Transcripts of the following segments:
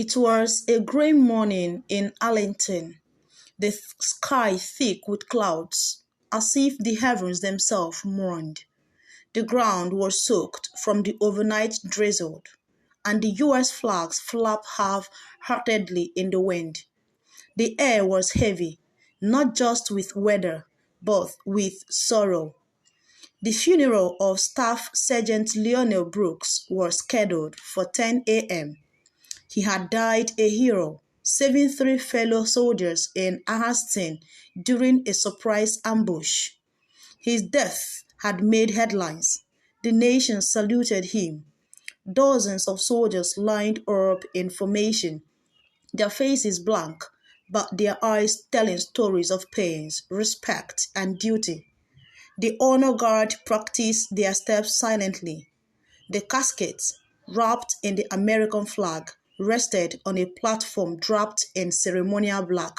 It was a grey morning in Arlington, the sky thick with clouds, as if the heavens themselves mourned. The ground was soaked from the overnight drizzle, and the US flags flapped half-heartedly in the wind. The air was heavy, not just with weather, but with sorrow. The funeral of Staff Sergeant Lionel Brooks was scheduled for 10 a.m. He had died a hero, saving three fellow soldiers in Ahastin during a surprise ambush. His death had made headlines. The nation saluted him. Dozens of soldiers lined up in formation, their faces blank, but their eyes telling stories of pain, respect, and duty. The honor guard practiced their steps silently. The caskets, wrapped in the American flag, rested on a platform draped in ceremonial black.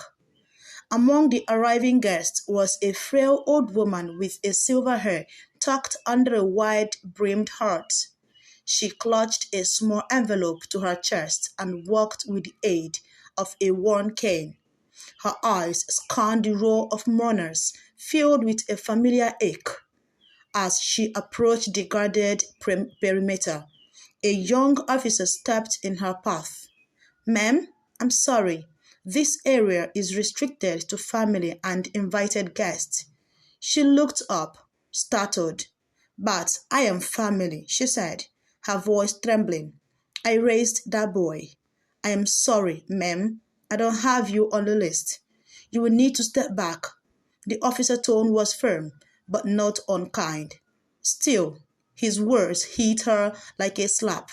Among the arriving guests was a frail old woman with a silver hair tucked under a wide-brimmed hat. She clutched a small envelope to her chest and walked with the aid of a worn cane. Her eyes scanned the row of mourners, filled with a familiar ache. As she approached the guarded perimeter, a young officer stepped in her path. "Ma'am, I'm sorry. This area is restricted to family and invited guests." She looked up, startled. "But I am family," she said, her voice trembling. "I raised that boy. I am sorry, ma'am. I don't have you on the list. You will need to step back." The officer's tone was firm, but not unkind. Still, his words hit her like a slap.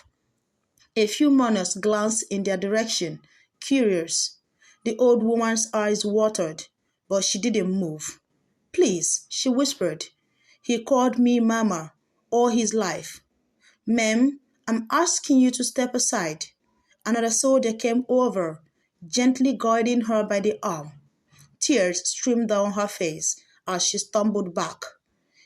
A few mourners glanced in their direction, curious. The old woman's eyes watered, but she didn't move. "Please," she whispered. "He called me Mama all his life." "Ma'am, I'm asking you to step aside." Another soldier came over, gently guiding her by the arm. Tears streamed down her face as she stumbled back.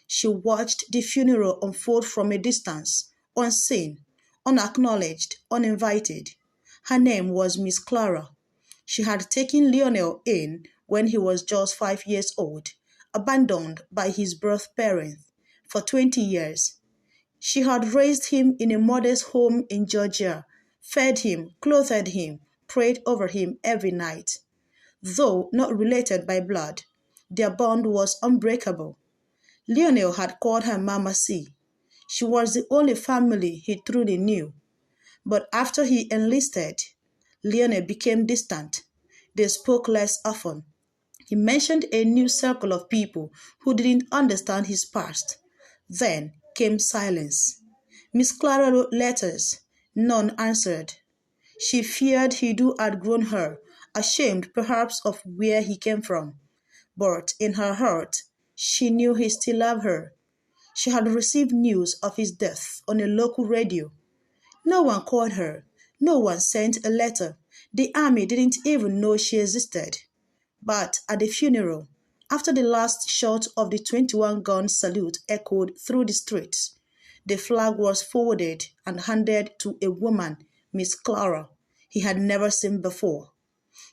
She watched the funeral unfold from a distance, unseen, unacknowledged, uninvited. Her name was Miss Clara. She had taken Lionel in when he was just 5 years old, abandoned by his birth parents for 20 years. She had raised him in a modest home in Georgia, fed him, clothed him, prayed over him every night. Though not related by blood, their bond was unbreakable. Lionel had called her Mama C. She was the only family he truly knew. But after he enlisted, Lionel became distant. They spoke less often. He mentioned a new circle of people who didn't understand his past. Then came silence. Miss Clara wrote letters. None answered. She feared he'd outgrown her, ashamed perhaps of where he came from. But in her heart, she knew he still loved her. She had received news of his death on a local radio. No one called her. No one sent a letter. The army didn't even know she existed. But at the funeral, after the last shot of the 21-gun salute echoed through the streets, the flag was folded and handed to a woman, Miss Clara, he had never seen before.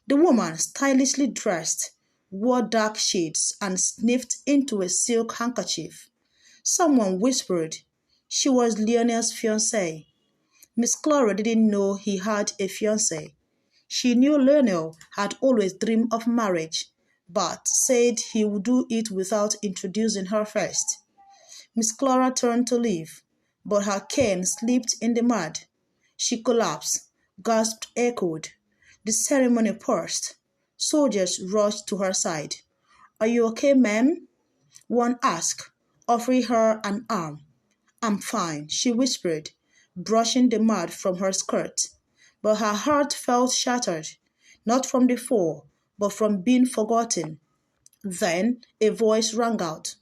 The woman, stylishly dressed, wore dark shades and sniffed into a silk handkerchief. Someone whispered she was Lionel's fiancée. Miss Clara didn't know he had a fiancée. She knew Lionel had always dreamed of marriage, but said he would do it without introducing her first. Miss Clara turned to leave, but her cane slipped in the mud. She collapsed, gasped echoed. The ceremony paused. Soldiers rushed to her side. "Are you okay, ma'am?" one asked, offering her an arm. "I'm fine," she whispered, brushing the mud from her skirt. But her heart felt shattered, not from the fall, but from being forgotten. Then a voice rang out.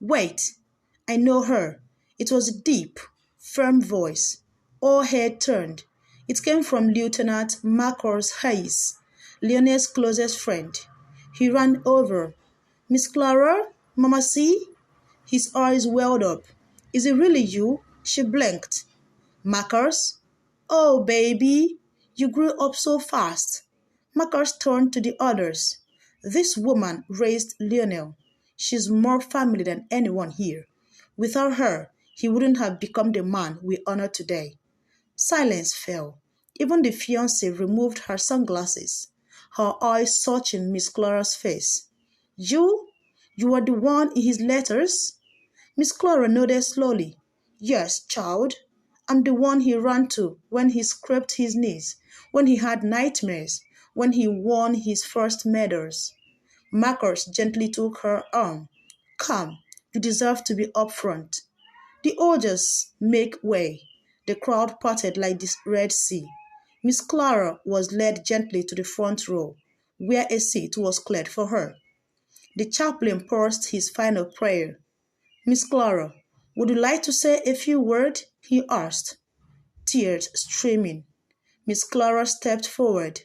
"Wait, I know her." It was a deep, firm voice. All head turned. It came from Lieutenant Marcus Hayes, Lionel's closest friend. He ran over. "Miss Clara? Mama C?" His eyes welled up. "Is it really you?" She blinked. "Marcus? Oh, baby, You grew up so fast. Marcus turned to the others. This woman raised Lionel. She's more family than anyone here. Without her, he wouldn't have become the man we honor today. Silence fell. Even the fiancée removed her sunglasses, her eyes searching Miss Clara's face. You? You are the one in his letters? Miss Clara nodded slowly. Yes, child. I'm the one he ran to when he scraped his knees, when he had nightmares, when he won his first medals. Marcus gently took her arm. Come, you deserve to be up front. The audience make way. The crowd parted like the Red Sea. Miss Clara was led gently to the front row, where a seat was cleared for her. The chaplain paused his final prayer. Miss Clara, would you like to say a few words? He asked, tears streaming. Miss Clara stepped forward.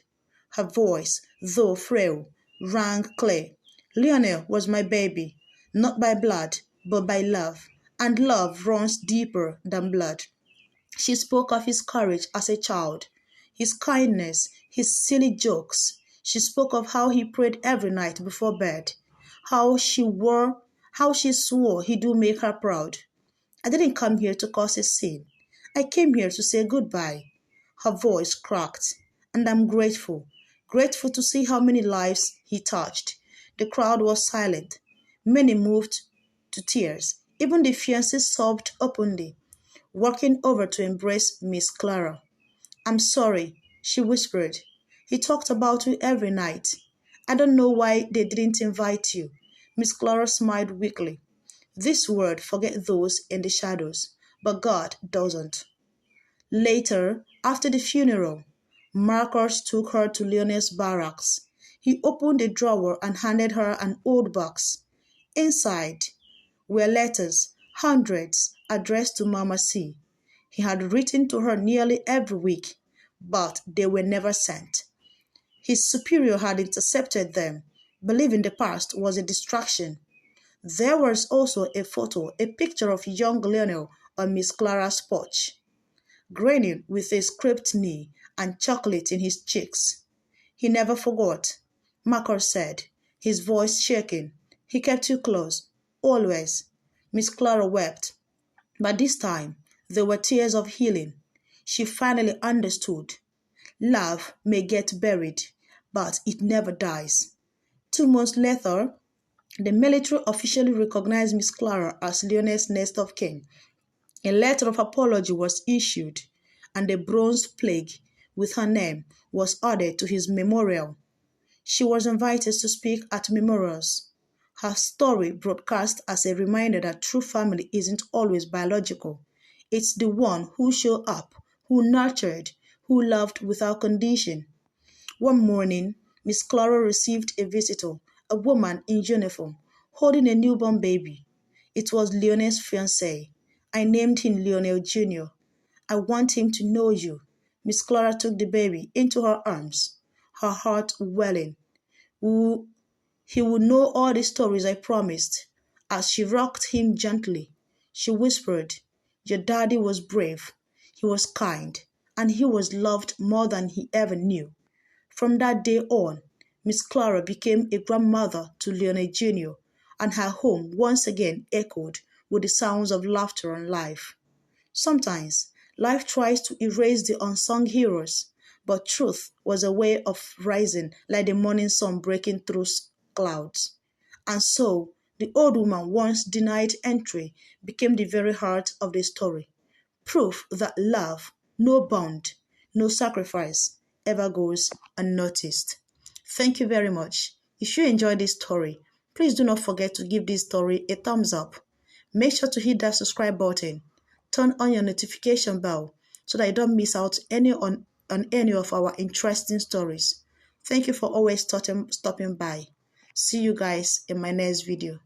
Her voice, though frail, rang clear. Lionel was my baby, not by blood, but by love, and love runs deeper than blood. She spoke of his courage as a child, his kindness, his silly jokes. She spoke of how he prayed every night before bed, how she swore he do make her proud. I didn't come here to cause a scene. I came here to say goodbye. Her voice cracked, and I'm grateful. Grateful to see how many lives he touched. The crowd was silent. Many moved to tears. Even the fiancé sobbed openly, walking over to embrace Miss Clara. I'm sorry, she whispered. He talked about you every night. I don't know why they didn't invite you. Miss Clara smiled weakly. This world forgets those in the shadows, but God doesn't. Later, after the funeral, Marcus took her to Lionel's barracks. He opened a drawer and handed her an old box. Inside were letters, hundreds, addressed to Mama C. He had written to her nearly every week, but they were never sent. His superior had intercepted them, believing the past was a distraction. There was also a picture of young Lionel on Miss Clara's porch, grinning with a scraped knee and chocolate in his cheeks. He never forgot, Marcus said, his voice shaking. He kept you close, always. Miss Clara wept, but this time there were tears of healing. She finally understood. Love may get buried, but it never dies. 2 months later, the military officially recognized Miss Clara as Lionel's next of kin. A letter of apology was issued, and a bronze plaque with her name was added to his memorial. She was invited to speak at memorials. Her story broadcast as a reminder that true family isn't always biological. It's the one who showed up, who nurtured, who loved without condition. One morning, Miss Clara received a visitor, a woman in uniform, holding a newborn baby. It was Lionel's fiancé. I named him Lionel Jr. I want him to know you. Miss Clara took the baby into her arms, her heart welling. He would know all the stories I promised. As she rocked him gently, she whispered, your daddy was brave, he was kind, and he was loved more than he ever knew. From that day on, Miss Clara became a grandmother to Lionel Jr., and her home once again echoed with the sounds of laughter and life. Sometimes, life tries to erase the unsung heroes, but truth was a way of rising like the morning sun breaking through clouds. And so, the old woman once denied entry became the very heart of the story. Proof that love, no bond, no sacrifice, ever goes unnoticed. Thank you very much. If you enjoyed this story, please do not forget to give this story a thumbs up. Make sure to hit that subscribe button. Turn on your notification bell so that you don't miss out on any of our interesting stories. Thank you for always stopping by. See you guys in my next video.